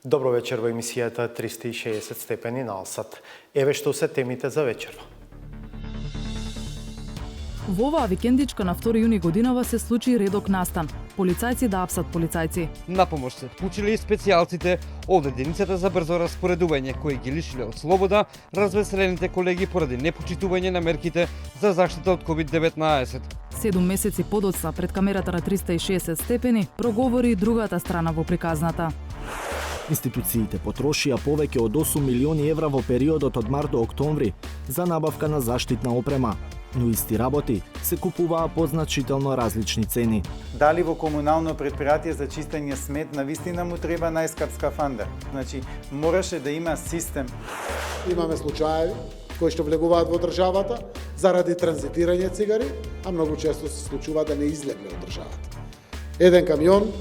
Добро вечер во емисијата 360 степени на Алсат. Еве што се темите за вечерва. Во оваа викендичка на 2 јуни годинава се случи редок настан. Полицајци да апсат полицајци. На помош се вклучили и специјалците од единицата за брзо распоредување, кои ги лишиле од слобода развеселените колеги поради непочитување на мерките за заштита од COVID-19. 7 месеци подоцна пред камерата на 360 степени проговори и другата страна во приказната. Институциите потрошија повеќе од 8 милиони евра во периодот од март до октомври за набавка на заштитна опрема, но исти работи се купуваа по значително различни цени. Дали во комунално предпријатие за чистење смет на вистина му треба најскап скафандер? Значи, мораше да има систем. Имаме случаеви кои што влегуваат во државата заради транзитирање цигари, а многу често се случува да не излегле од државата. Еден камион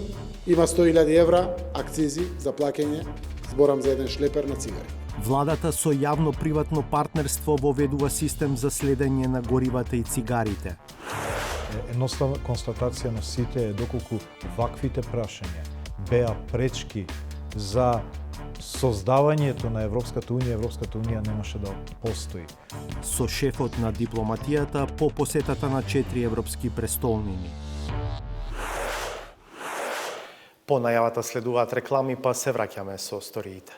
има 100.000 евра акцизи за плаќање, зборам за еден шлепер на цигари. Владата со јавно-приватно партнерство воведува систем за следење на горивата и цигарите. Едноставна констатација на сите е доколку ваквите прашања беа пречки за создавањето на Европската унија немаше да постои. Со шефот на дипломатијата по посетата на 4 европски престолнини. По најавата следуваат реклами, па се враќаме со сториите.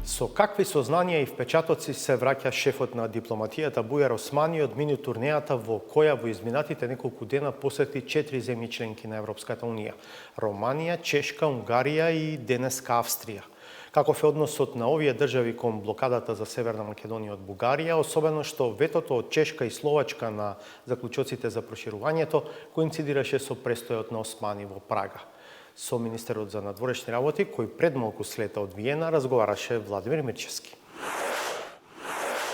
Со какви сознанија и впечатоци се враќа шефот на дипломатијата Бујар Османи од мини турнејата во која во изминатите неколку дена посети 4 земји членки на Европската унија: Романија, Чешка, Унгарија и денеска Австрија. Каков е односот на овие држави кон блокадата за Северна Македонија од Бугарија, особено што ветото од Чешка и Словачка на заклучоците за проширувањето коинцидираше со престојот на Османи во Прага. Со министерот за надворешни работи, кој пред малку слета од Виена, разговараше Владимир Мирчевски.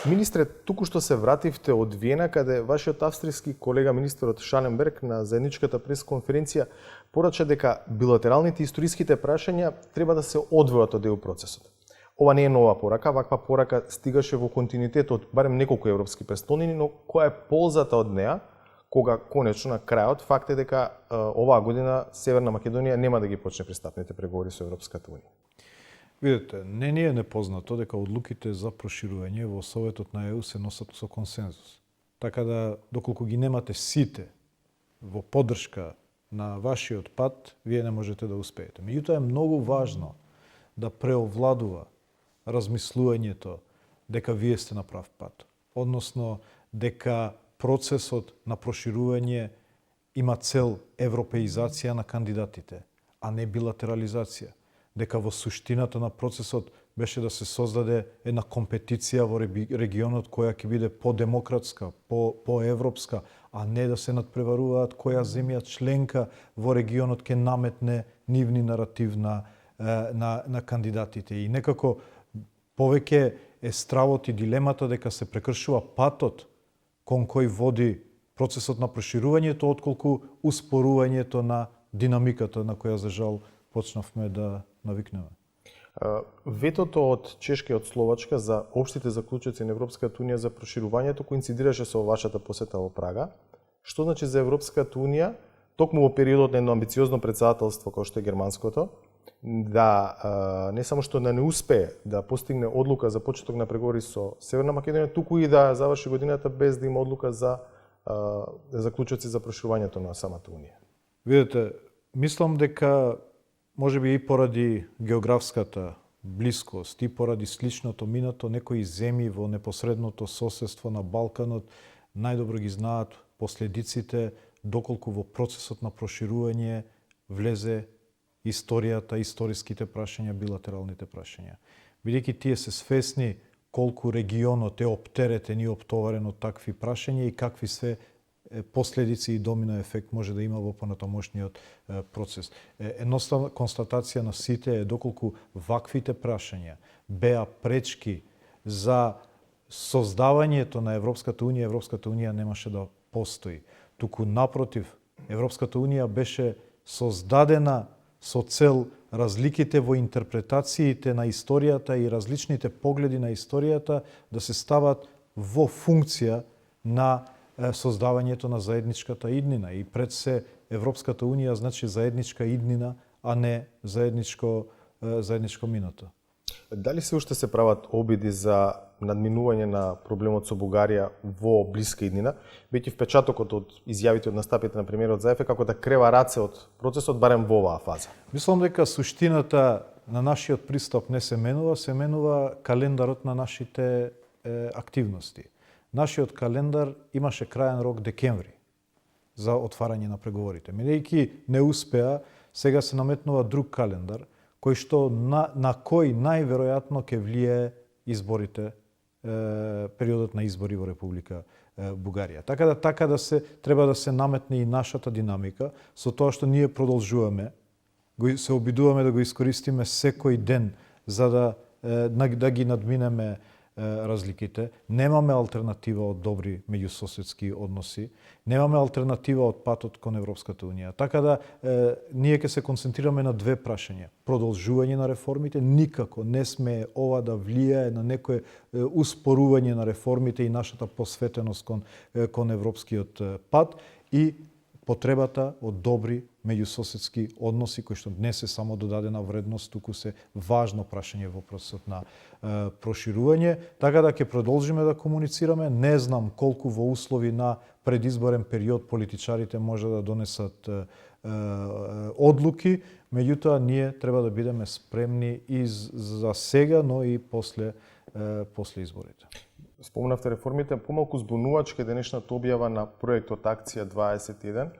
Министре, току-што се вративте од Виена, каде вашиот австријски колега министерот Шаленберг на заедничката пресконференција порача дека билатералните историските прашања треба да се одвојат од ЕУ процесот. Ова не е нова порака, ваква порака стигаше во континуитет од барем неколку европски престолнини, но која е ползата од неа, кога конечно на крајот факт е дека оваа година Северна Македонија нема да ги почне пристапните преговори со Европската унија. Видете, не ни е непознато дека одлуките за проширување во Советот на ЕУ се носат со консензус. Така да, доколку ги немате сите во поддршка на вашиот пат, вие не можете да успеете. Меѓутоа е многу важно да преовладува размислувањето дека вие сте на прав пат. Односно, дека процесот на проширување има цел европеизација на кандидатите, а не билатерализација. Дека во суштината на процесот беше да се создаде една компетиција во регионот која ќе биде по-демократска, по-европска, а не да се надпреваруваат која земја членка во регионот ќе наметне нивни наратив на кандидатите. И некако повеќе е стравот и дилемата дека се прекршува патот кон кој води процесот на проширувањето, отколку успорувањето на динамиката на која за жал почнавме да навикнеме. Ветото од Чешка и од Словачка за општите заклучоци на Европската унија за проширувањето коинцидираше со вашата посета во Прага. Што значи за Европската унија, токму во периодот на едно амбициозно председателство кој што е германското, да не само што да не успее да постигне одлука за почеток на преговори со Северна Македонија, туку и да заврши годината без да има одлука за заклучоци за проширувањето на самата унија. Видете, мислам дека можеби и поради географската блискост и поради сличното минато, некои земји во непосредното соседство на Балканот најдобро ги знаат последиците доколку во процесот на проширување влезе историјата, историските прашања, билатералните прашања. Бидејќи тие се свесни колку регионот е оптеретен и оптоварен од такви прашања и какви се последици и домино ефект може да има во понатамошниот процес. Едноставна констатација на сите е доколку ваквите прашања беа пречки за создавањето на Европската унија немаше да постои. Туку напротив, Европската унија беше создадена со цел разликите во интерпретациите на историјата и различните погледи на историјата да се стават во функција на создавањето на заедничката иднина. И пред се Европската Унија значи заедничка иднина, а не заедничко минато. Дали се уште се прават обиди за надминување на проблемот со Бугарија во блиска иднина, бидејќи впечатокот од изјавите од настапите на премиерот Заев е како да крева раце од процесот барем во оваа фаза? Мислам дека суштината на нашиот пристап не се менува календарот на нашите активности. Нашиот календар имаше краен рок декември за отварање на преговорите. Бидејќи не успеа, сега се наметнува друг календар, кој што на кој најверојатно ќе влие изборите, периодот на избори во Република Бугарија. Така да се треба да се наметне и нашата динамика со тоа што ние продолжуваме, се обидуваме да го искористиме секој ден за да ги надминеме разликите. Немаме алтернатива од добри меѓусоседски односи, немаме алтернатива од патот кон Европската Унија. Така да ние ќе се концентрираме на две прашања. Продолжување на реформите, никако не сме ова да влијае на некое успорување на реформите и нашата посветеност кон европскиот пат и потребата од добри меѓусоседски односи, кои што не се само додадена вредност, туку се важно прашање во процесот на проширување. Така да ќе продолжиме да комуницираме. Не знам колку во услови на предизборен период политичарите може да донесат одлуки, меѓутоа ние треба да бидеме спремни и за сега, но и после изборите. Спомнавте реформите, помалку збунувачка е денешната објава на проектот Акција 21,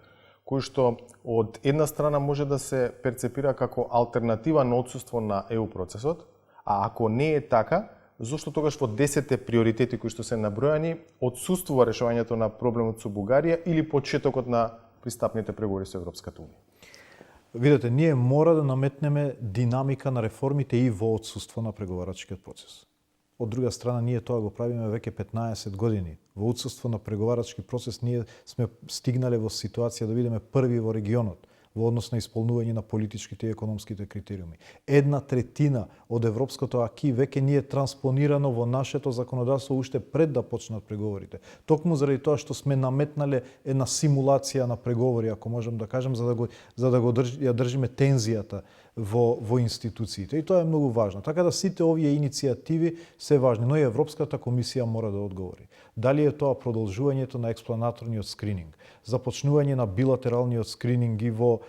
кој што од една страна може да се перцепира како алтернатива на отсуство на ЕУ процесот, а ако не е така, зошто тогаш во 10 приоритети кои што се набројани отсуствува решавањето на проблемот со Бугарија или почетокот на пристапните преговори со Европската Унија? Видете, ние мора да наметнеме динамика на реформите и во отсуство на преговарачкиот процес. Од друга страна, ние тоа го правиме веќе 15 години. Во отсуство на преговарачки процес ние сме стигнале во ситуација да бидеме први во регионот во однос на исполнување на политичките и економските критериуми. 1/3 од европското аки веќе не е транспонирано во нашето законодавство уште пред да почнат преговорите. Токму заради тоа што сме наметнале една симулација на преговори, ако можам да кажем, за да ја држиме тензијата во институциите. И тоа е многу важно. Така да сите овие иницијативи се важни, но и Европската комисија мора да одговори. Дали е тоа продолжувањето на експланаторниот скрининг, започнување на билатералниот скрининг и во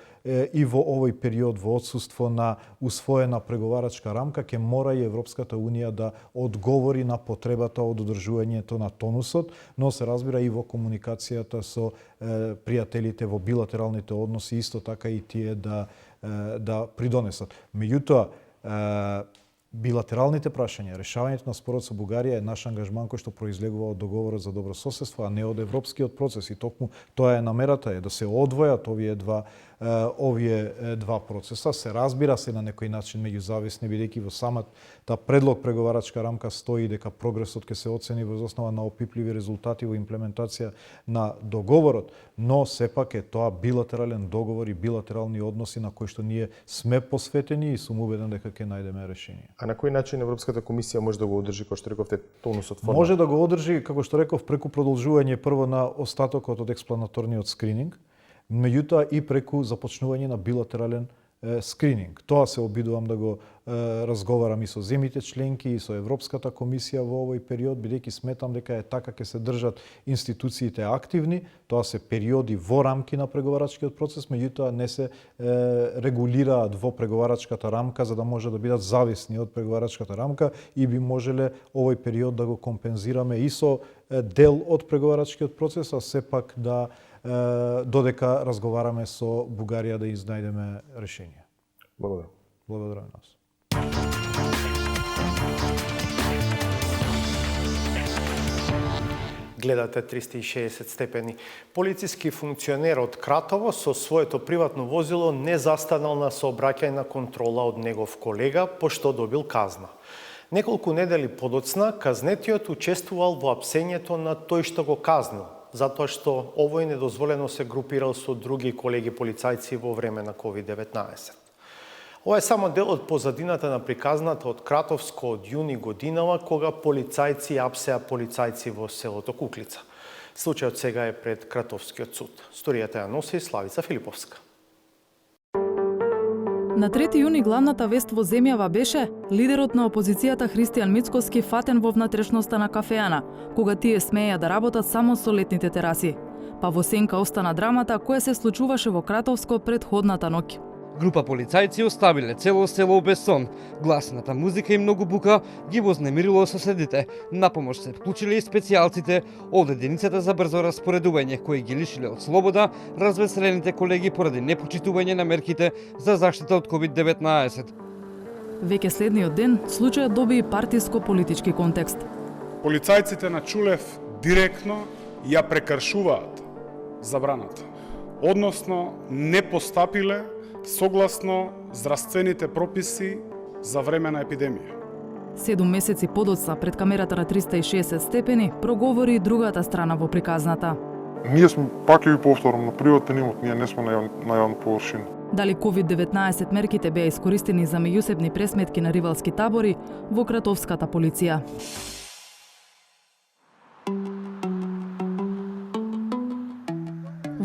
овој период во отсуство на усвоена преговарачка рамка, ќе мора и Европската Унија да одговори на потребата од одржувањето на тонусот, но се разбира и во комуникацијата со пријателите во билатералните односи, исто така и тие да придонесат. Меѓутоа, билатералните прашања, решавањето на спорот со Бугарија е наш ангажман кој што произлегува од договорот за добро соседство, а не од европскиот процес. И токму тоа е намерата, да се одвојат овие два процеса. Се разбира се на некој начин меѓузависни, бидејќи во самата предлог преговарачка рамка стои дека прогресот ќе се оцени во основа на опипливи резултати во имплементација на договорот, но сепак е тоа билатерален договор и билатерални односи на кои што ние сме посветени и сум убеден дека ќе најдеме решение. А на кој начин Европската комисија може да го одржи, како што рековте, тонусот форма? Може да го одржи, како што реков, преку продолжување прво на остатокот од експланаторниот скрининг, меѓутоа и преку започнување на билатерален скрининг. Тоа се обидувам да го разговарам и со земјите членки и со Европската комисија во овој период, бидејќи сметам дека е така ќе се држат институциите активни. Тоа се периоди во рамки на преговарачкиот процес, меѓутоа не се регулираат во преговарачката рамка за да може да бидат зависни од преговарачката рамка и би можеле овој период да го компензираме и со дел од преговарачкиот процес, а сепак да додека разговараме со Бугарија да изнајдеме решение. Благодарам. Благодарам на вас. Гледате 360 степени. Полициски функционер од Кратово со своето приватно возило не застанал на сообраќајна контрола од негов колега, пошто добил казна. Неколку недели подоцна, казнетиот учествувал во апсењето на тој што го казнил, затоа што овој недозволено се групирал со други колеги полицајци во време на COVID-19. Ова е само дел од позадината на приказната од Кратовско од јуни годинава, кога полицајци апсеа полицајци во селото Куклица. Случајот сега е пред Кратовскиот суд. Сторијата ја носи Славица Филиповска. На 3 јуни главната вест во земјава беше лидерот на опозицијата Христијан Мицкоски фатен во внатрешноста на кафеана, кога тие смееја да работат само со летните тераси. Па во сенка остана драмата која се случуваше во Кратовско предходната ноќ. Група полицајци оставиле цело село без сон. Гласната музика и многу бука ги вознемирило соседите. На помош се вклучиле и специјалците од единицата за брзо распоредување, кои ги лишиле од слобода развеселените колеги поради непочитување на мерките за заштита од COVID-19. Веќе следниот ден, случајот доби и партиско-политички контекст. Полицајците на Чулев директно ја прекршуваат забраната, односно не постапиле согласно здравствените прописи за време на епидемија. 7 месеци подоцна пред камерата на 360 степени проговори и другата страна во приказната. Ние сме, пак ќе ви повторам, на приватен имот, ние не сме на јавна површина. Дали COVID-19 мерките беа искористени за меѓусебни пресметки на ривалски табори во Кратовската полиција.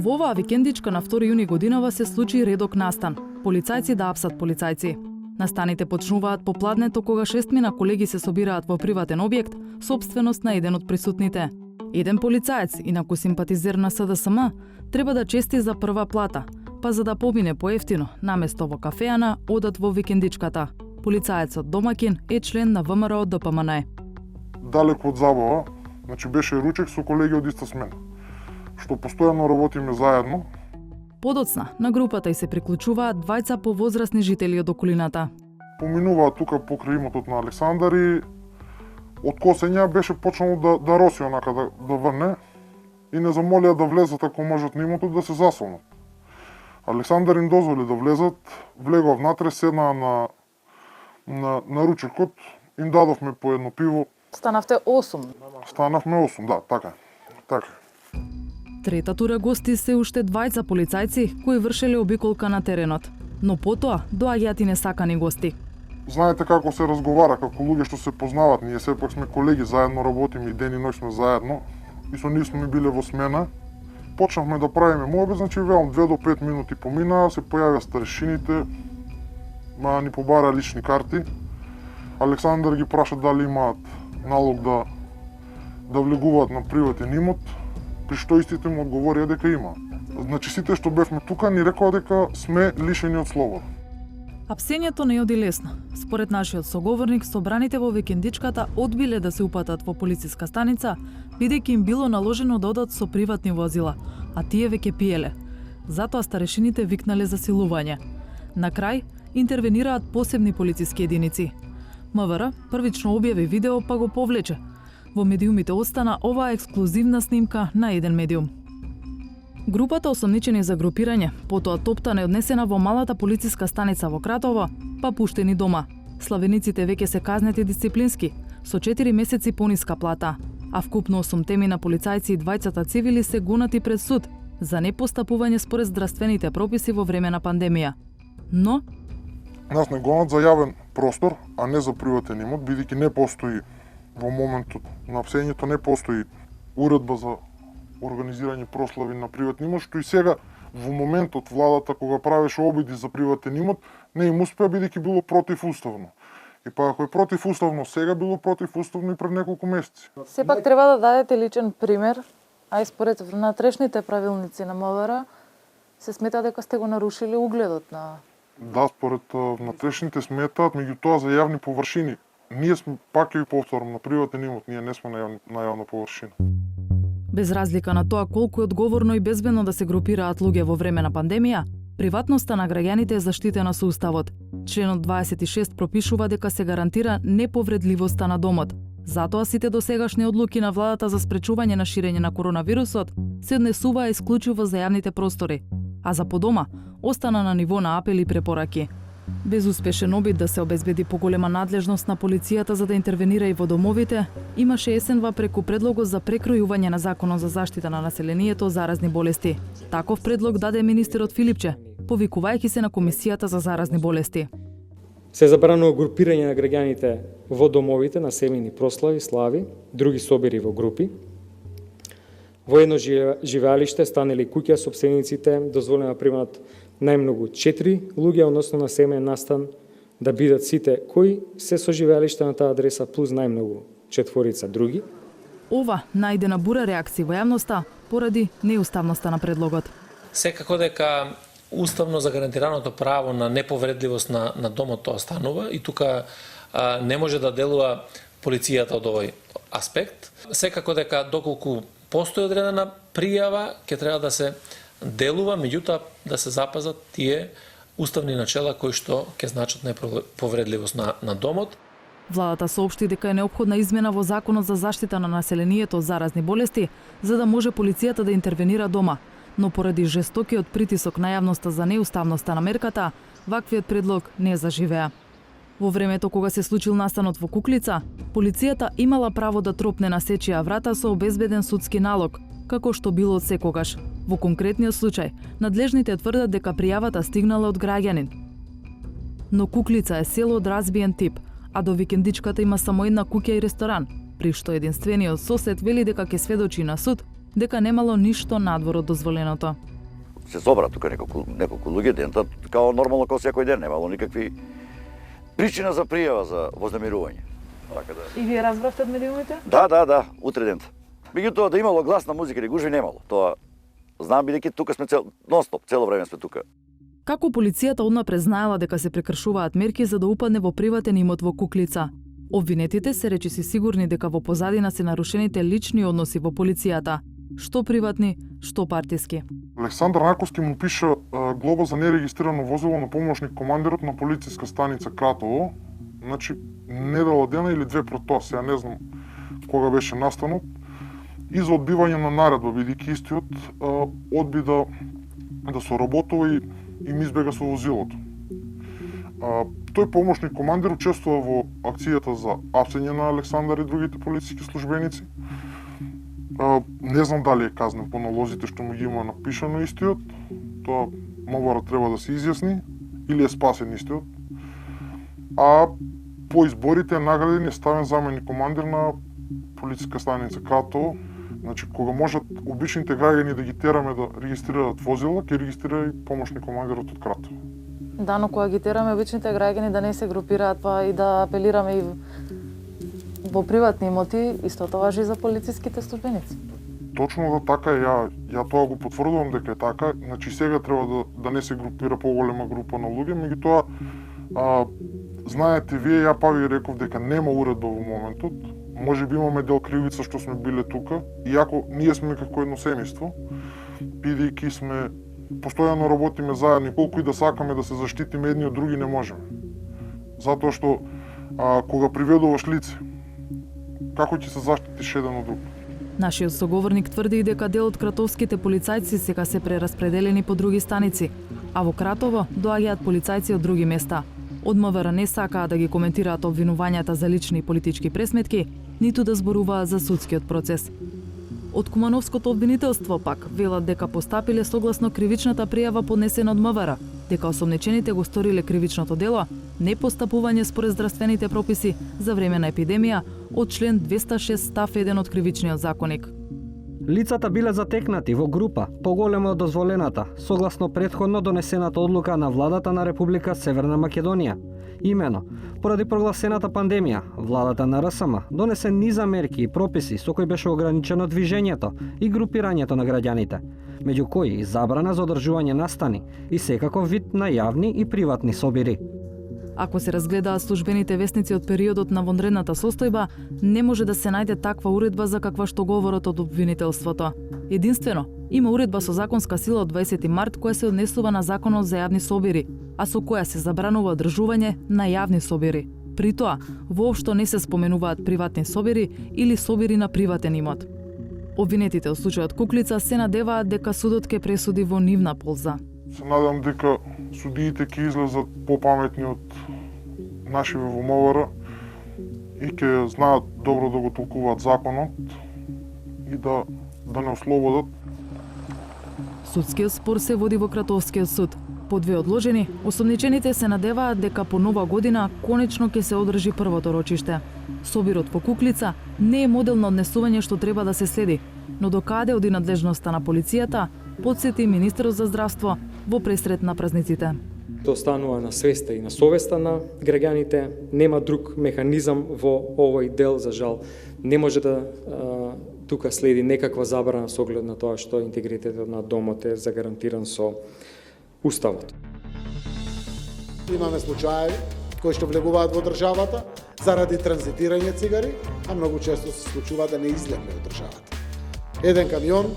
Во оваа викендичка на 2 јуни годинава се случи редок настан. Полицајци да апсат полицајци. Настаните почнуваат попладнето кога 6 колеги се собираат во приватен објект, собственост на еден од присутните. Еден полицаец, инаку симпатизер на СДСМ, треба да чести за прва плата, па за да помине поевтино, наместо во кафеана, одат во викендичката. Полицаецот домакин е член на ВМРО ДПМН. Далеко од забава, значи беше ручек со колеги од иста смена, што постојано работиме заедно. Подоцна, на групата и се приклучуваат двајца повозрасни жители од околината. Поминуваат тука покрај имотот на Александар и од косења беше почнало да роси онака да врне и не замолија да влезат ако можат на имотот да се засолнат. Александар им дозволи да влезат, влегов внатре, седнаа на ручекот, им дадовме по едно пиво. Станавте 8. Станавме 8, да, така. Трета тура гости се уште двајца полицајци кои вршеле обиколка на теренот. Но потоа доаѓаат и несакани гости. Знаете како се разговара, како луѓе што се познават, ние сепак сме колеги, заедно работиме и ден и ноќ сме заедно и со нив сме биле во смена. Почнавме да правиме молби, значи велам 2 до 5 минути поминаа, се појавија старешините, ни побара лични карти. Александар ги праша дали имаат налог да влегуваат на приватен имот, при што истите му одговорија дека има. Значи сите што бевме тука ни рекоа дека сме лишени од слобода. Апсењето не оди лесно. Според нашиот соговорник, собраните во викендичката одбиле да се упатат во полициска станица, бидејќи им било наложено да одат со приватни возила, а тие веќе пиеле. Затоа старешините викнале за силување. На крај интервенираат посебни полициски единици. МВР првично објави видео па го повлече. Во медиумите остана оваа ексклузивна снимка на еден медиум. Групата осомничени за групирање, потоа топтана е однесена во малата полициска станица во Кратово, па пуштени дома. Славениците веќе се казнети дисциплински, со 4 месеци пониска плата, а вкупно 8 теми на полицајци и двајцата цивили се гонати пред суд за непостапување според здравствените прописи во време на пандемија. Но нас не гонат за јавен простор, а не за приватен имот, бидејќи не постои во моментот на апсењето, не постои уредба за организирање прослави на приватен имот, што и сега во моментот владата кога правеше обиди за приватен имот, не им успеа бидејќи било противуставно. И па ако е противуставно сега, било противуставно и пред неколку месеци. Сепак треба да дадете личен пример, а и според внатрешните правилници на МВР се смета дека сте го нарушили угледот на... Да, според внатрешните сметаат, меѓутоа за јавни површини. Ние сме, пак ќе ви повторам, на приватен имот, ние не сме на јавна површина. Без разлика на тоа колку е одговорно и безбедно да се групираат луѓе во време на пандемија, приватноста на граѓаните е заштитена со Уставот. Членот 26 пропишува дека се гарантира неповредливоста на домот. Затоа сите досегашни одлуки на владата за спречување на ширење на коронавирусот се однесуваа исклучиво за јавните простори, а за подома остана на ниво на апели и препораки. Безуспешен обид да се обезбеди поголема надлежност на полицијата за да интервенира и во домовите, имаше есенва преку предлогот за прекројување на Законот за заштита на населението од заразни болести. Таков предлог даде министерот Филипче, повикувајќи се на Комисијата за заразни болести. Се забранува групирање на граѓаните во домовите на семејни прослави, слави, други собири во групи. Во едно живеалиште, стан или куќа, сопствениците дозволено да примат најмногу 4 луѓе, односно на семеен настан да бидат сите кои се со живеалиште на таа адреса плюс најмногу 4 други. Ова најде на бура реакции во јавноста поради неуставноста на предлогот. Секако дека уставно загарантираното право на неповредливост на домот тоа останува и тука не може да делува полицијата од овој аспект. Секако дека доколку постои одредена пријава, ќе треба да се делува, меѓутоа да се запазат тие уставни начела кои што ќе значат неповредливост на домот. Владата соопшти дека е неопходна измена во Законот за заштита на населението од заразни болести, за да може полицијата да интервенира дома. Но поради жестокиот притисок на јавноста за неуставноста на мерката, ваквиот предлог не заживеа. Во времето кога се случил настанот во Куклица, полицијата имала право да тропне на сечија врата со обезбеден судски налог, како што било од секогаш. Во конкретниот случај, надлежните тврдат дека пријавата стигнала од граѓанин. Но Куклица е село од разбиен тип, а до викендичката има само една куќа и ресторан, при што единствениот сосед вели дека ќе сведочи на суд дека немало ништо надвор од дозволеното. Се собра тука неколку луѓе дента, као нормално како секој ден, немало никакви причина за пријава за вознемирување. Така да. И вие разбравте од медиумите? Да, утре дента. Меѓутоа да имало гласна музика или гужви немало. Тоа знам бидејќи тука сме нон-стоп, цело време сме тука. Како полицијата однапред знаела дека се прекршуваат мерки за да упадне во приватен имот во Куклица? Обвинетите се речиси сигурни дека во позадина се нарушените лични односи во полицијата, што приватни, што партиски. Александар Наковски му пиша глоба за нерегистрирано возило на помошник командирот на полициска станица Кратово. Значи, недела дена или две пред тоа, сега не знам кога беше настанот, и за одбивање на наредба, бидејќи истиот одби да соработува и им избега со возилото. Тој помошник командир учествува во акцијата за апсење на Александар и другите полициски службеници. Не знам дали е казнен по налозите што му ги има напишано истиот, тоа мобара треба да се изјасни, или е спасен истиот. А по изборите е награден и ставен заменик командир на полициска станица Кратово. Значи, кога можат обичните граѓани да ги тераме да регистрираат возила, ќе регистрира и помошник командирот од Кратово. Да, но кога ги тераме обичните граѓани да не се групираат, па и да апелираме и во приватни имоти, истото важи за полициските службеници. Точно да така, ја тоа го потврдувам дека е така. Значи сега треба да не се групира поголема група на луѓе, меѓутоа знаете вие, ја па ви реков дека нема уредба во моментот. Може би имаме дел кривица што сме биле тука, иако ние сме како едно семејство, бидејќи сме постојано работиме заедно, колку и да сакаме да се заштитиме едни од други не можеме. Затоа што кога приведуваш лице, како ќе се заштитиш еден од друг? Нашиот соговорник тврди и дека дел од кратовските полицајци сега се прераспределени по други станици, а во Кратово доаѓаат полицајци од други места. Од МВР не сакаа да ги коментираат обвинувањата за лични и политички пресметки, ниту да зборуваат за судскиот процес. Од Кумановското обвинителство пак велат дека постапиле согласно кривичната пријава поднесена од МВР, дека осомничените го сториле кривичното дело, не постапување според здравствените прописи за време на епидемија од член 206 став 1 од кривичниот законник. Лицата биле затекнати во група поголема од дозволената, согласно претходно донесената одлука на владата на Република Северна Македонија. Имено, поради прогласената пандемија, владата на РСМ донесе низа мерки и прописи со кои беше ограничено движењето и групирањето на граѓаните, меѓу кои и забрана за одржување настани и секаков вид на јавни и приватни собири. Ако се разгледаат службените весници од периодот на вонредната состојба, не може да се најде таква уредба за каква што говорат од обвинителството. Единствено, има уредба со законска сила од 20 март која се однесува на Законот за јавни собири, а со која се забранува одржување на јавни собири. При тоа, воопшто не се споменуваат приватни собири или собири на приватен имот. Обвинетите од случајот Куклица се надеваат дека судот ќе пресуди во нивна полза. Се надам дека судиите ќе излезат попаметни од нашиве во МВР и ќе знаат добро да го толкуваат законот и да не ослободат. Судскиот спор се води во Кратовскиот суд. по две одложени, осомничените се надеваат дека по нова година конечно ќе се одржи првото рочиште. Собирот во Куклица не е модел на однесување што треба да се следи, но докаде оди надлежноста на полицијата, потсети министерот за здравство во пресрет на празниците. Тоа останува на свеста и на совеста на граѓаните. Нема друг механизам во овој дел, за жал. Не може да тука следи некаква забрана со оглед на тоа што интегритетот на домот е загарантиран со Уставот. Имаме случаи кои што влегуваат во државата заради транзитирање цигари, а многу често се случува да не излегне од државата. Еден камион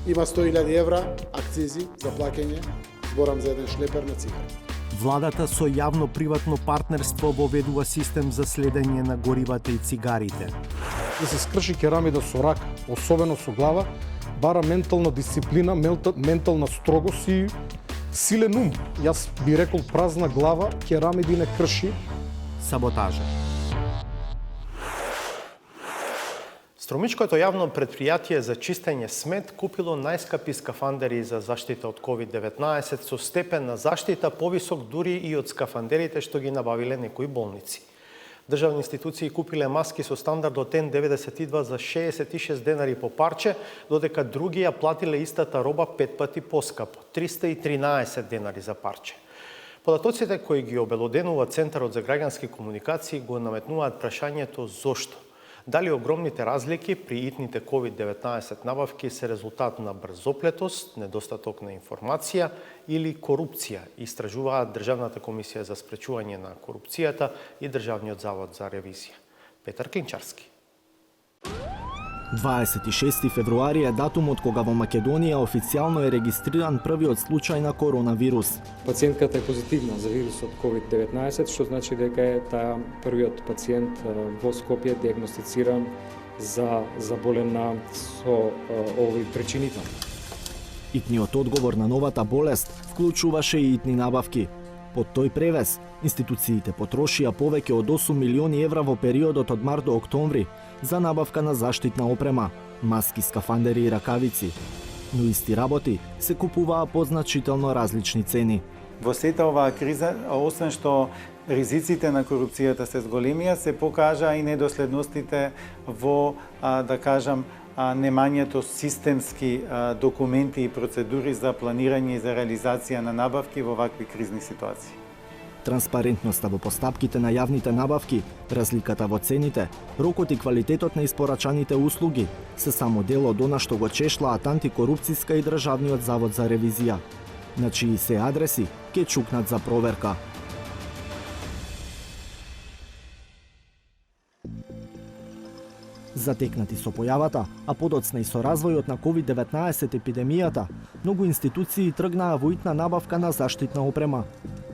има 100.000 евра акцизи за плаќање, зборам за еден шлепер на цигари. Владата со јавно-приватно партнерство воведува систем за следење на горивата и цигарите. Да се скрши керамида со рак, особено со глава, бара ментална дисциплина, ментална строгост и силен ум. Јас би рекол празна глава, керамиди не крши. Саботажа. Струмичкото јавно предпријатие за чистење смет купило најскапи скафандери за заштита од COVID-19 со степен на заштита повисок дури и од скафандерите што ги набавиле некои болници. Државни институции купиле маски со стандардот N92 за 66 денари по парче, додека други ја платиле истата роба 5 пати поскапо, 313 денари за парче. Податоците кои ги обелоденува Центарот за граѓански комуникации го наметнуваат прашањето зошто. Дали огромните разлики при итните COVID-19 набавки се резултат на брзоплетост, недостаток на информација или корупција, истражуваат Државната комисија за спречување на корупцијата и Државниот завод за ревизија. Петар Клинчарски. 26 февруари е датумот кога во Македонија официјално е регистриран првиот случај на коронавирус. Пациентката е позитивна за вирусот COVID-19, што значи дека е таа првиот пациент во Скопје диагностициран за заболена со овој причинител. Итниот одговор на новата болест вклучуваше и итни набавки. Под тој превес, институциите потрошија повеќе од 8 милиони евра во периодот од март до октомври за набавка на заштитна опрема, маски, скафандери и ракавици. Но исти работи се купуваа по значително различни цени. Во сета оваа криза, освен што ризиците на корупцијата се зголемија, се покажа и недоследностите во, да кажам, немањето системски документи и процедури за планирање и за реализација на набавки во вакви кризни ситуации. Транспарентноста во постапките на јавните набавки, разликата во цените, рокот и квалитетот на испорачаните услуги се само дел од она што го чешлаат антикорупцијска и Државниот завод за ревизија, на чии се адреси ќе чукнат за проверка. Затекнати со појавата, а подоцна и со развојот на COVID-19 епидемијата, многу институции тргнаа во итна набавка на заштитна опрема.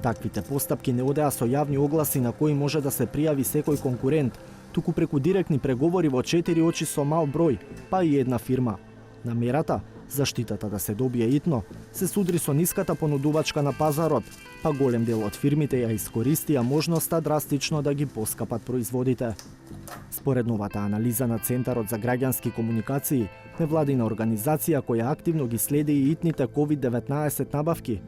Таквите постапки не одеа со јавни огласи на кои може да се пријави секој конкурент, туку преку директни преговори во 4 очи со мал број, па и една фирма. Намерата, заштитата да се добие итно, се судри со ниската понудувачка на пазарот, па голем дел од фирмите ја искористија можноста драстично да ги поскапат производите. Според новата анализа на Центарот за граѓански комуникации, невладина организација која активно ги следи и итните COVID-19 набавки,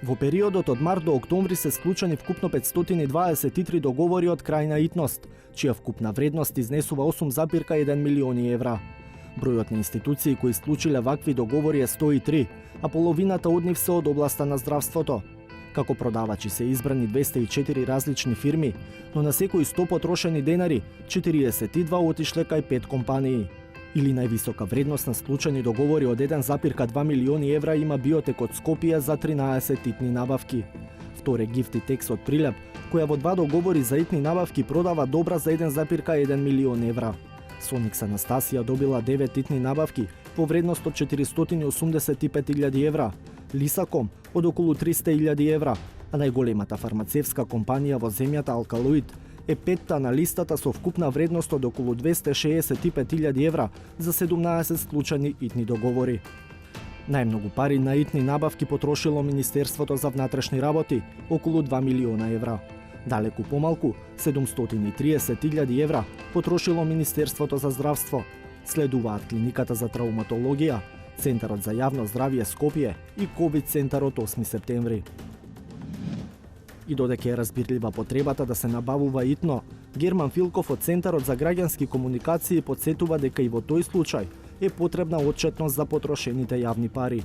во периодот од март до октомври се склучени вкупно 523 договори од крајна итност, чија вкупна вредност изнесува 8,1 милиони евра. Бројот на институции кои склучиле вакви договори е 103, а половината од нив се од областа на здравството. Како продавачи се избрани 204 различни фирми, но на секои 100 потрошени денари, 42 отишле кај 5 компании. Или највисока вредност на склучени договори од 1,2 милиони евра има Биотек од Скопје за 13 итни набавки. Вторе Гифти Текс од Прилеп, која во 2 договори за итни набавки продава добра за 1,1 милион евра. Соникс Анастасија добила 9 итни набавки по вредност од 485.000 евра, Лисаком од околу 300.000 евра, а најголемата фармацевска компанија во земјата Алкалоид е петта на листата со вкупна вредност од околу 265.000 евра за 17 склучени итни договори. Најмногу пари на итни набавки потрошило Министерството за внатрешни работи, околу 2 милиона евра. Далеку помалку, 730.000 евра потрошило Министерството за здравство. Следуваат Клиниката за травматологија, Центарот за јавно здравје Скопје и ковид центарот 8 септември. И додека е разбирлива потребата да се набавува итно, Герман Филков од Центарот за граѓански комуникации потсетува дека и во тој случај е потребна отчетност за потрошените јавни пари.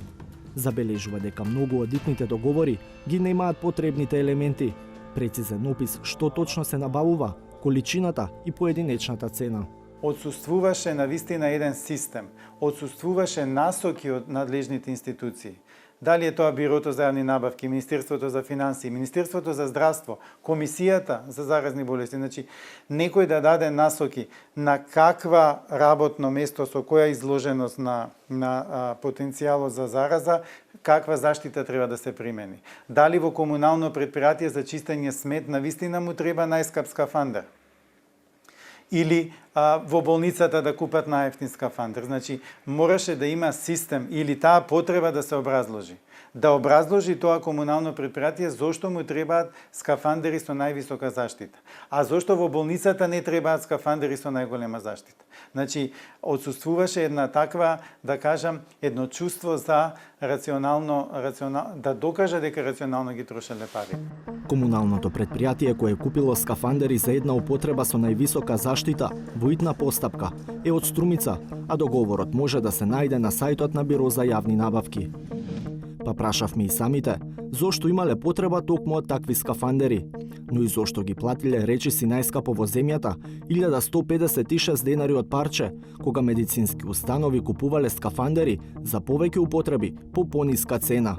Забележува дека многу од итните договори ги немаат потребните елементи, прецизен опис што точно се набавува, количината и поединечната цена. Отсуствуваше навистина еден систем, отсуствуваше насоки од надлежните институции. Дали е тоа Бирото за јавни набавки, Министерството за финансии, Министерството за здравство, Комисијата за заразни болести, значи некој да даде насоки на каква работно место со која изложеност на потенцијалот за зараза, каква заштита треба да се примени. Дали во комунално предпријатие за чистење смет навистина му треба најскап скафандер? Или во болницата да купат најефтин скафандер. Значи, мораше да има систем или таа потреба да се образложи. Да образложи тоа комунално предпријатие зошто му требаат скафандери со највисока заштита. А зошто во болницата не требаат скафандери со најголема заштита. Значи, отсуствуваше една таква, да кажам, едно чувство за рационално да докаже дека рационално ги трошеле пари. Комуналното предпријатие кое купило скафандери за една употреба со највисока заштита во итна постапка е од Струмица, а договорот може да се најде на сајтот на Биро за јавни набавки. Па прашавме и самите, зошто имале потреба токму од такви скафандери, но и зошто ги платиле речиси најскапо во земјата 1156 денари од парче, кога медицински установи купувале скафандери за повеќе употреби по пониска цена.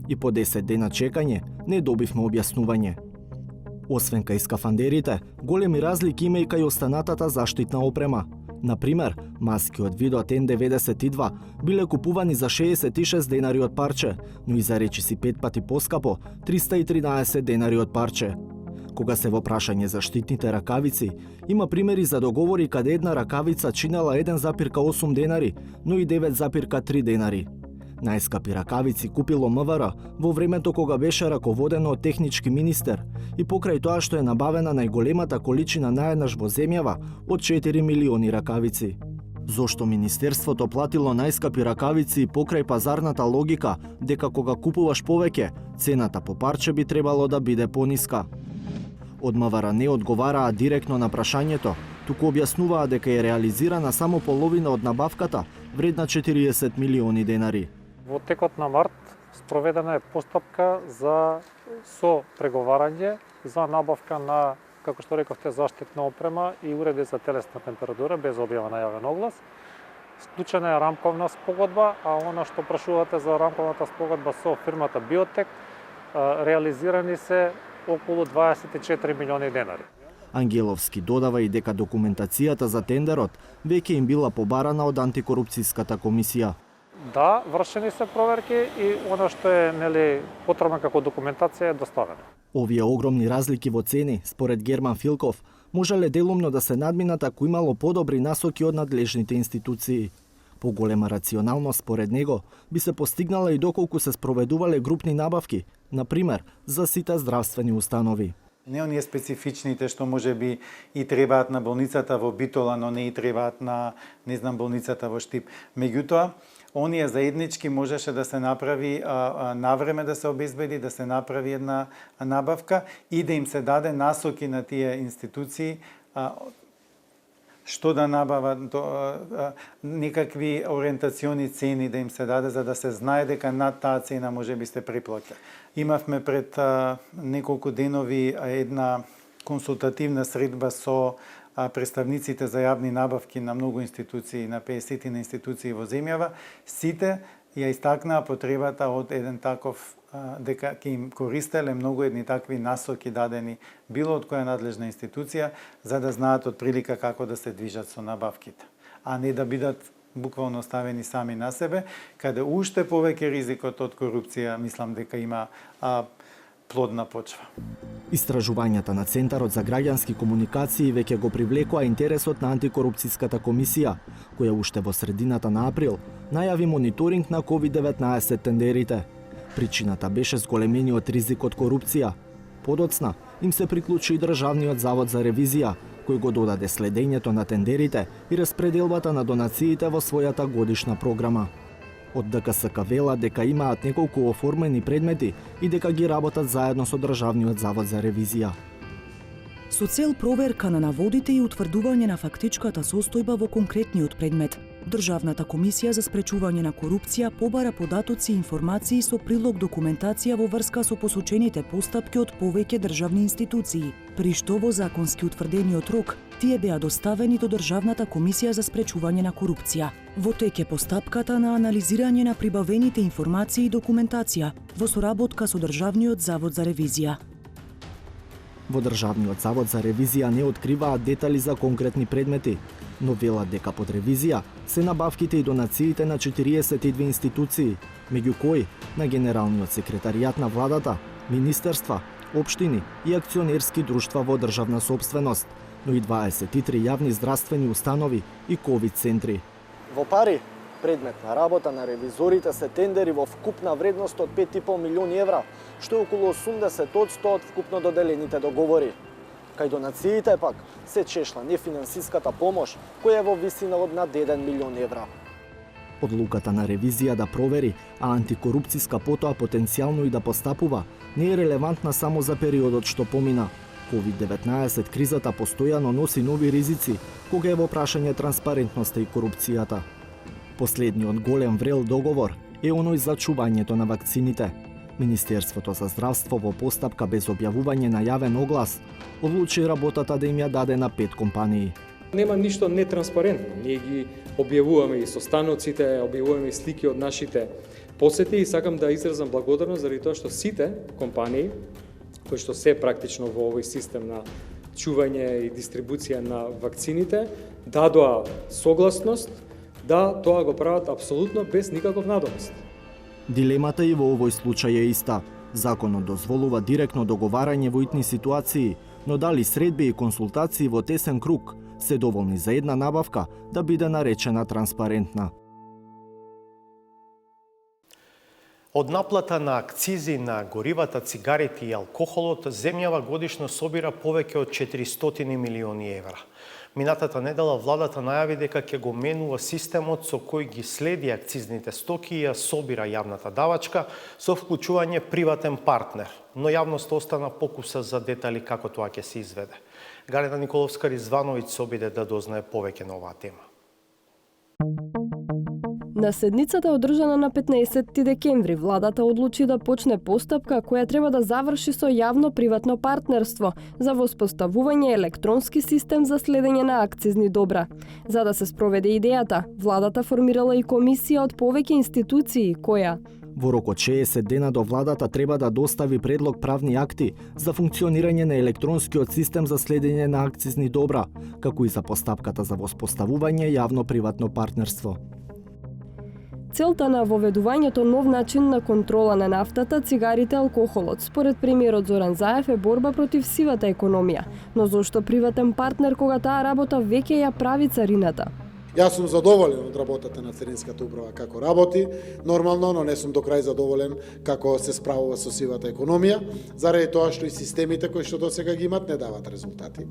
И по 10 дена чекање не добивме објаснување. Освен кај скафандерите, големи разлики има и кај останатата заштитна опрема. Например, маски од видот N92 биле купувани за 66 денари од парче, но и за речиси 5 пати поскапо 313 денари од парче. Кога се во прашање за штитните ракавици, има примери за договори каде една ракавица чинела 1,8 денари, но и 9,3 денари. Најскапи ракавици купило МВР во времето кога беше раководено од технички министер и покрај тоа што е набавена најголемата количина наеднаш во земјава од 4 милиони ракавици. Зошто Министерството платило најскапи ракавици покрај пазарната логика дека кога купуваш повеќе, цената по парче би требало да биде пониска? Од МВР не одговараа директно на прашањето, туку објаснуваа дека е реализирана само половина од набавката, вредна 40 милиони денари. Во текот на март спроведена е постапка со преговарање за набавка на, како што рековте, заштитна опрема и уреди за телесна температура без објава на јавен оглас. Склучена е рамковна спогодба, а она што прашувате за рамковната спогодба со фирмата Биотек, реализирани се околу 24 милиони денари. Ангеловски додава и дека документацијата за тендерот веќе им била побарана од антикорупцијската комисија. Да, вршени се проверки и она што е потребно како документација е доставено. Овие огромни разлики во цени, според Герман Филков, можеле делумно да се надминат ако имало подобри насоки од надлежните институции. Поголема рационалност според него би се постигнала и доколку се спроведувале групни набавки, например, за сите здравствени установи. Не оние специфичните што може би и требаат на болницата во Битола, но не и требаат на, болницата во Штип. Меѓутоа, оние заеднички можеше да се направи навреме да се обезбеди, да се направи една набавка и да им се даде насоки на тие институции што да набават, некакви ориентациони цени да им се даде за да се знае дека над таа цена може би се приплаќа. Имавме пред неколку денови една консултативна средба со представниците за јавни набавки на многу институции, на 50 на институции во земјава. Сите ја истакнаа потребата од еден таков, дека ќе им користеле многу едни такви насоки дадени било од која надлежна институција, за да знаат од прилика како да се движат со набавките, а не да бидат буквално ставени сами на себе, каде уште повеќе ризикот од корупција, мислам дека има плодна почва. Истражувањата на Центарот за граѓански комуникации веќе го привлекоа интересот на антикорупцијската комисија, која уште во средината на април најави мониторинг на COVID-19 тендерите. Причината беше зголемениот ризик од корупција. Подоцна им се приклучи и Државниот завод за ревизија, кој го додаде следењето на тендерите и распределбата на донациите во својата годишна програма. Од ДКСК велат дека имаат неколку оформени предмети и дека ги работат заедно со Државниот завод за ревизија. Со цел проверка на наводите и утврдување на фактичката состојба во конкретниот предмет, Државната комисија за спречување на корупција побара податоци и информации со прилог документација во врска со посочените постапки од повеќе државни институции, при што во законски утврдениот рок тие беа доставени до Државната комисија за спречување на корупција. Во тек е постапката на анализирање на прибавените информации и документација во соработка со Државниот завод за ревизија. Во Државниот завод за ревизија не откриваат детали за конкретни предмети, но велат дека под ревизија се набавките и донациите на 42 институции, меѓу кои на Генералниот секретаријат на владата, министерства, општини и акционерски друштва во државна сопственост, но и 23 јавни здравствени установи и ковид центри. Во пари, предмет на работа на ревизорите се тендери во вкупна вредност од 5,5 милиони евра, што е околу 80% од вкупно доделените договори. Кај донациите пак се чешла нефинансиската помош, која е во висина од над 1 милион евра. Одлуката на ревизија да провери, а антикорупцијска потоа потенцијално и да постапува, не е релевантна само за периодот што помина. COVID-19 кризата постојано носи нови ризици, кога е во прашање транспарентноста и корупцијата. Последниот голем врел договор е оној за чувањето на вакцините. Министерството за здравство во постапка без објавување на јавен оглас одлучи работата да им ја даде на 5 компании. Нема ништо нетранспарентно. Ние ги објавуваме и состаноците, објавуваме и слики од нашите посети и сакам да изразам благодарност заради тоа што сите компании кои што се практично во овој систем на чување и дистрибуција на вакцините дадоа согласност да тоа го прават апсолутно без никаков надомест. Дилемата и во овој случај е иста. Законот дозволува директно договарање во итни ситуации, но дали средби и консултации во тесен круг се доволни за една набавка да биде наречена транспарентна. Од наплата на акцизи на горивата, цигарите и алкохолот, земјава годишно собира повеќе од 400 милиони евра. Минатата недела владата најави дека ќе го менува системот со кој ги следи акцизните стоки и ја собира јавната давачка со вклучување приватен партнер, но јавноста остана покуса за детали како тоа ќе се изведе. Галина Николовска-Ризвановиќ се обиде да дознае повеќе на оваа тема. На седницата одржана на 15 декември, владата одлучи да почне постапка која треба да заврши со јавно-приватно партнерство за воспоставување електронски систем за следење на акцизни добра. За да се спроведе идејата, владата формирала и комисија од повеќе институции која Во рок од 60 дена до владата треба да достави предлог правни акти за функционирање на електронскиот систем за следење на акцизни добра, како и за постапката за воспоставување јавно-приватно партнерство. Целта на воведувањето нов начин на контрола на нафтата, цигарите и алкохолот, според премиерот Зоран Заев, е борба против сивата економија. Но зошто приватен партнер кога таа работа веќе ја прави царината? Јас сум задоволен од работата на Царинската управа како работи, нормално, но не сум до крај задоволен како се справува со сивата економија, заради тоа што и системите кои што досега ги имат не дават резултати.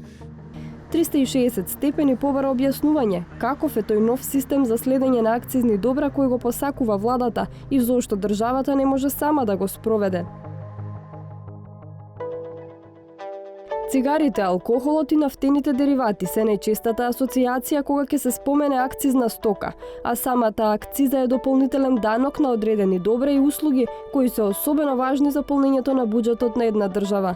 360 степени побара објаснување каков е тој нов систем за следење на акцизни добра кој го посакува владата и зошто државата не може сама да го спроведе. Цигарите, алкохолот и нафтените деривати се најчестата асоциација кога ќе се спомене акцизна стока, а самата акциза е дополнителен данок на одредени добра и услуги кои се особено важни за полнењето на буџетот на една држава.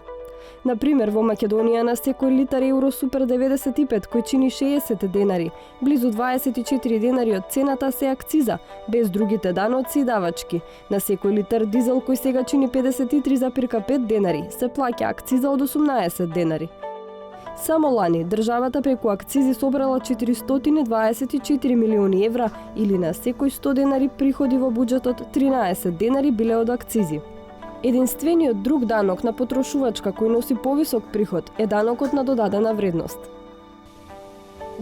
Например, во Македонија на секој литар Евро Супер 95 кој чини 60 денари, близу 24 денари од цената се акциза, без другите даноци и давачки. На секој литар дизел кој сега чини 53,5 денари, се плаќа акциза од 18 денари. Само лани, државата преку акцизи собрала 424 милиони евра или на секој 100 денари приходи во буџетот 13 денари биле од акцизи. Единствениот друг данок на потрошувачка кој носи повисок приход е данокот на додадена вредност.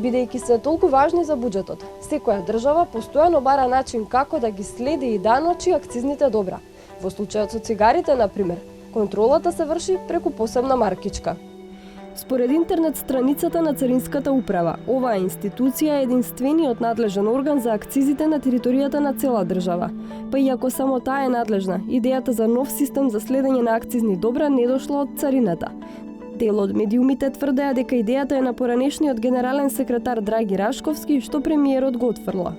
Бидејќи се толку важни за буџетот, секоја држава постојано бара начин како да ги следи и даночи акцизните добра. Во случајот со цигарите, например, контролата се врши преку посебна маркичка. Според интернет страницата на Царинската управа, оваа институција е единствениот надлежен орган за акцизите на територијата на цела држава. Па иако само таа е надлежна, идејата за нов систем за следење на акцизни добра не дошла од царината. Дел од медиумите тврдеа дека идејата е на поранешниот генерален секретар Драги Рашковски, што премиерот го отфрла.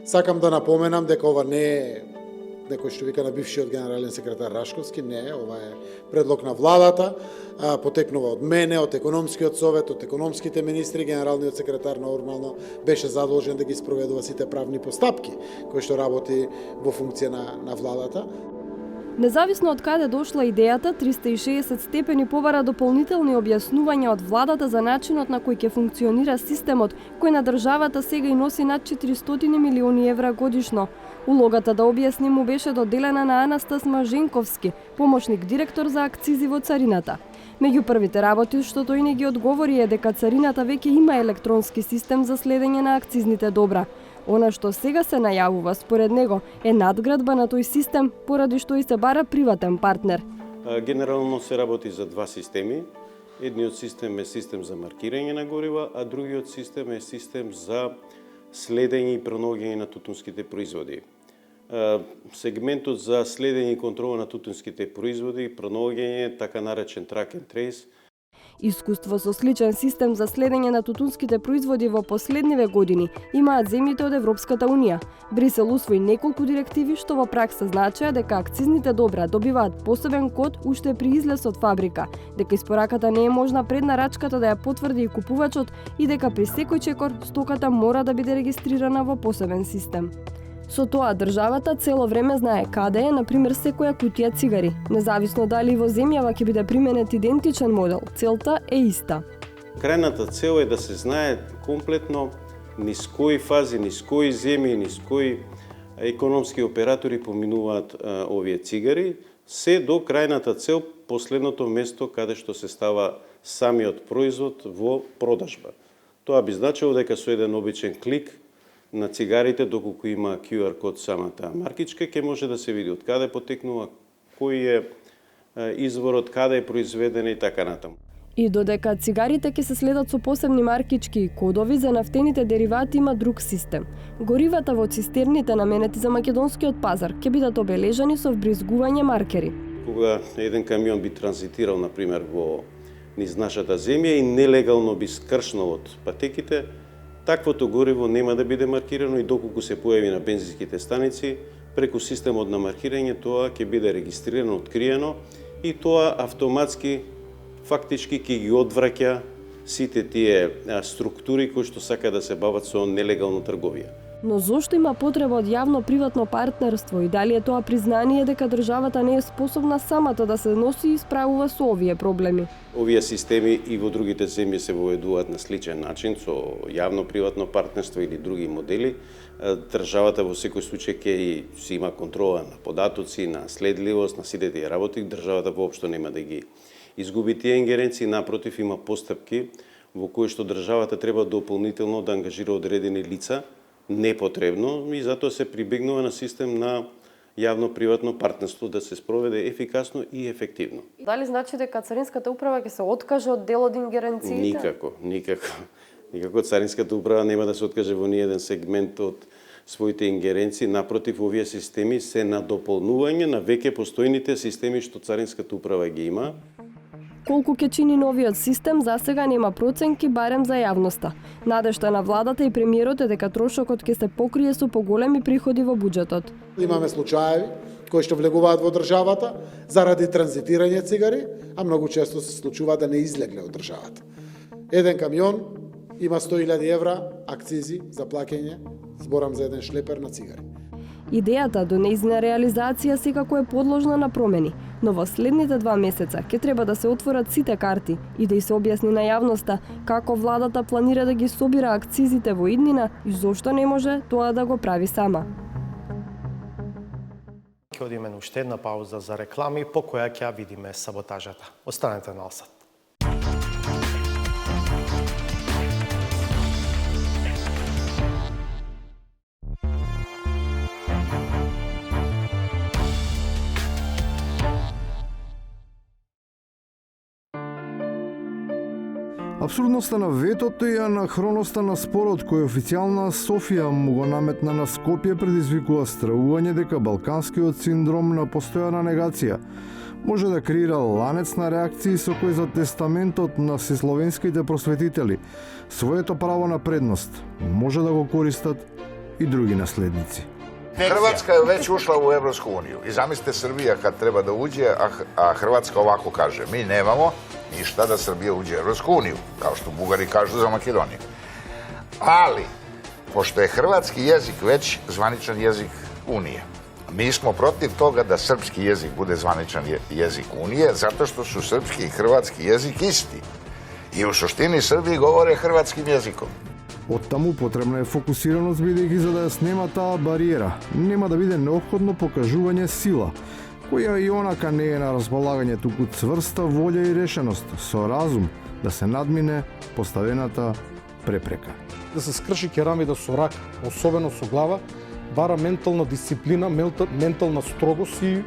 Сакам да напоменам дека ова не е некој што вика на бившиот генерален секретар Рашковски, не, ова е предлог на владата, потекнува од мене, од економскиот совет, од економските министри, генералниот секретар нормално беше задолжен да ги спроведува сите правни постапки кои што работи во функција на владата. Независно од каде дошла идејата, 360 степени побара дополнителни објаснувања од владата за начинот на кој ќе функционира системот, кој на државата сега и носи над 400 милиони евра годишно. Улогата да објасни му беше доделена на Анастас Маженковски, помошник директор за акцизи во царината. Меѓу првите работи што тој не ги одговори е дека царината веќе има електронски систем за следење на акцизните добра. Она што сега се најавува според него е надградба на тој систем, поради што и се бара приватен партнер. Генерално се работи за два системи. Едниот систем е систем за маркирање на горива, а другиот систем е систем за следење и пронаоѓање на тутунските производи. Сегментот за следење и контрола на тутунските производи, пронаоѓање, така наречен track and trace. Искуство со сличен систем за следење на тутунските производи во последниве години имаат земјите од Европската Унија. Брисел усвои неколку директиви што во пракса значеа дека акцизните добра добиваат посебен код уште при излез од фабрика, дека испораката не е можна пред нарачката да ја потврди и купувачот и дека при секој чекор стоката мора да биде регистрирана во посебен систем. Со тоа државата цело време знае каде е, например, секоја кутија цигари. Независно дали во земјава ќе биде применет идентичен модел, целта е иста. Крајната цел е да се знае комплетно низ кои фази, низ кои земји, низ кои економски оператори поминуваат овие цигари, се до крајната цел, последното место каде што се става самиот производ во продажба. Тоа би значило дека со еден обичен клик на цигарите, доколку има QR код самата маркичка, ќе може да се види од каде потекнува, кој е изворот, каде е произведена и така натаму. И додека цигарите ќе се следат со посебни маркички и кодови, за нафтените деривати има друг систем. Горивата во цистерните наменети за македонскиот пазар ќе бидат обележани со вбризгување маркери. Кога еден камион би транзитирал, например, во низ нашата земја и нелегално би скршнал од патеките, таквото гориво нема да биде маркирано и доколку се појави на бензинските станици, преку системот на маркирање тоа ќе биде регистрирано, откриено и тоа автоматски фактички ќе ги одвраќа сите тие структури кои што сака да се бават со нелегална трговија. Но зошто има потреба од јавно-приватно партнерство и дали е тоа признание дека државата не е способна самата да се носи и справува со овие проблеми? Овие системи и во другите земји се воведуваат на сличен начин со јавно-приватно партнерство или други модели. Државата во секој случај ќе си има контрола на податоци, на следливост, на сите тие работи. Државата воопшто нема да ги изгуби тие ингеренции, напротив има постапки во кои што државата треба дополнително да ангажира одредени лица непотребно и затоа се прибегнува на систем на јавно-приватно партнерство да се спроведе ефикасно и ефективно. Дали значи дека Царинската управа ќе се откаже од дел од ингеренциите? Никако Царинската управа нема да се откаже во ниеден сегмент од своите ингеренции, напротив овие системи се на дополнување на веќе постојните системи што Царинската управа ги има. Колку ќе чини новиот систем, засега нема проценки барем за јавноста. Надежта на владата и премиерот е дека трошокот ќе се покрие со поголеми приходи во буџетот. Имаме случаеви кои што влегуваат во државата заради транзитирање цигари, а многу често се случува да не излегле од државата. Еден камион има 100.000 евра акцизи за плаќање, зборам за еден шлепер на цигари. Идејата до нејзина реализација секако е подложна на промени, но во следните 2 месеца ќе треба да се отворат сите карти и да и се објасни на јавноста како владата планира да ги собира акцизите во иднина и зошто не може тоа да го прави сама. Ќе одиме на уште една пауза за реклами, по која ќе видиме саботажата. Останете на Алсат. Абсурдноста на ветото и анахроноста на спорот кој официјална Софија му го наметна на Скопје предизвикува стравување дека балканскиот синдром на постојана негација може да креира ланец на реакции со кој за тестаментот на сесловенските просветители своето право на предност може да го користат и други наследници. Хрватска е веќе ушла во Европска унија и замислите Србија кад треба да уđe, а Хрватска овако каже: ми немамо ништа да Србија уđe у Европску унiju, kao što Бугари кажу за Македонија. Ali, pošto je hrvatski jezik već zvaničan jezik Unije, mi smo protiv toga da srpski jezik bude zvaničan jezik Unije, zato što su srpski i hrvatski jezik isti. I u suštini Srbi govore hrvatskim jezikom. Од таму потребна е фокусираност, бидејќи за да ја снема таа бариера, нема да биде неопходно покажување сила, која и онака не е на располагање, туку цврста волја и решеност, со разум да се надмине поставената препрека. Да се скрши керамида со рак, особено со глава, бара ментална дисциплина, ментална строгост и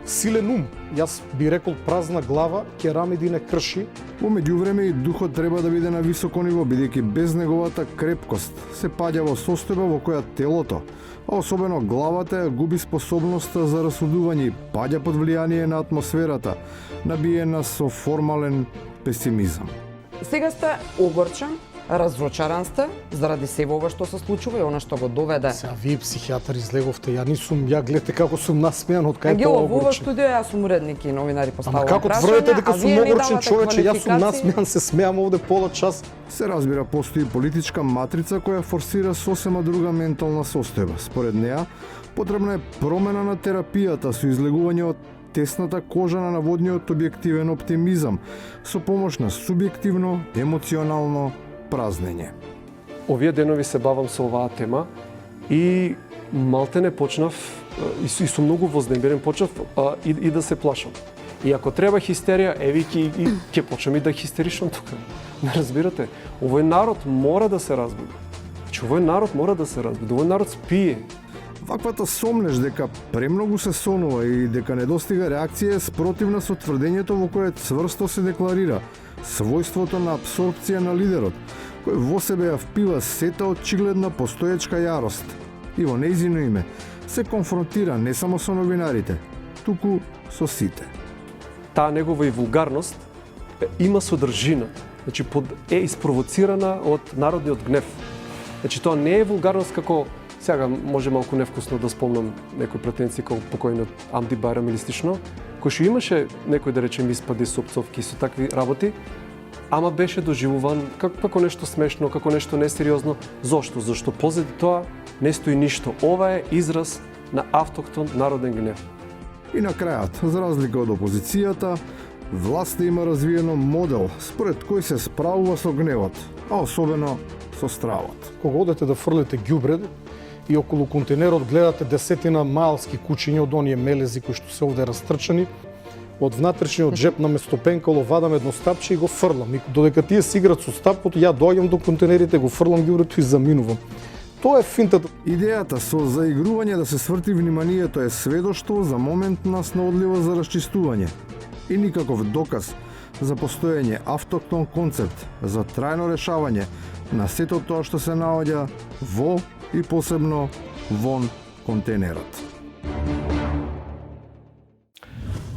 силен ум. Јас би рекол празна глава керамиди не крши. Во меѓувреме и духот треба да биде на високо ниво, бидејќи без неговата крепкост се паѓа во состојба во која телото, а особено главата ја губи способноста за расудување и паѓа под влијание на атмосферата, набиена со формален песимизам. Сега сте огорчен, разочаран сте заради сево ова што се случува и она што го доведе. Сега вие психијатар излеговте, ја гледате како сум насмејан од кај тоа огорчен. Во ова студио јас сум уредник и новинари поставувам прашања. Како тврдите дека сум огорчен човече, јас сум насмејан, се смеам овде пола час. Се разбира, постои политичка матрица која форсира сосема друга ментална состојба. Според неа, потребна е промена на терапијата со излегување од тесната кожа на наводниот објективен оптимизам со помош на субјективно, емоционално празнење. Овие денови се бавам со оваа тема и малтене почнав и сум многу вознемирен, почнав и да се плашам. И ако треба хистерија, еви ќе почнам и да хистеришам тука. Не разбирате? Овој народ мора да се разбуди. Овој народ мора да се разбуди. Овој народ спие. Ваквата сомнеш дека премногу се сонува и дека недостига реакција е спротивна со тврдењето во кое цврсто се декларира својството на апсорбција на лидерот, кој во себе ја впива сета очигледна постоечка јарост и во нејзино име се конфронтира не само со новинарите, туку со сите. Таа негова и вулгарност има содржина, значи е испровоцирана од народниот гнев. Значи тоа не е вулгарност како сега може малку невкусно да спомнам некој претенци како покојниот Амди Байрам или слично, кој што имаше некој да речем испади со пцовки со такви работи, ама беше доживуван како нешто смешно, како нешто несериозно. Зошто? Зашто позади тоа не стои ништо. Ова е израз на автохтон народен гнев. И на крајот, за разлика од опозицијата, власта има развиено модел според кој се справува со гневот, а особено со стравот. Кога одете да фрлите ѓубре и околу контейнерот гледате десетина малски кучиња од оние мелези кои што се овде растрчани, од внатрешниот джеп на местопенкало вадам едно стапче и го фрлам. И додека тие си играат со стапот, ја доаѓам до контейнерите, го фрлам ѓубрето и заминувам. Тоа е финтата. Идејата со заигрување да се сврти вниманието е сведоштво за моментна снаодлива за расчистување и никаков доказ за постоење автохтон концепт за трајно решавање на сето тоа што се наоѓа во и посебно вон контейнерот.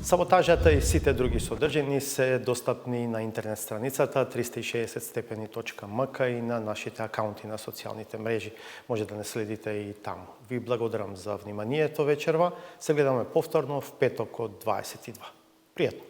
Саботажата и сите други содржини се достапни на интернет страницата 360stepeni.mk и на нашите акаунти на социјалните мрежи. Може да не следите и таму. Ви благодарам за вниманието вечерва. Се гледаме повторно в петок од 22. Пријатно!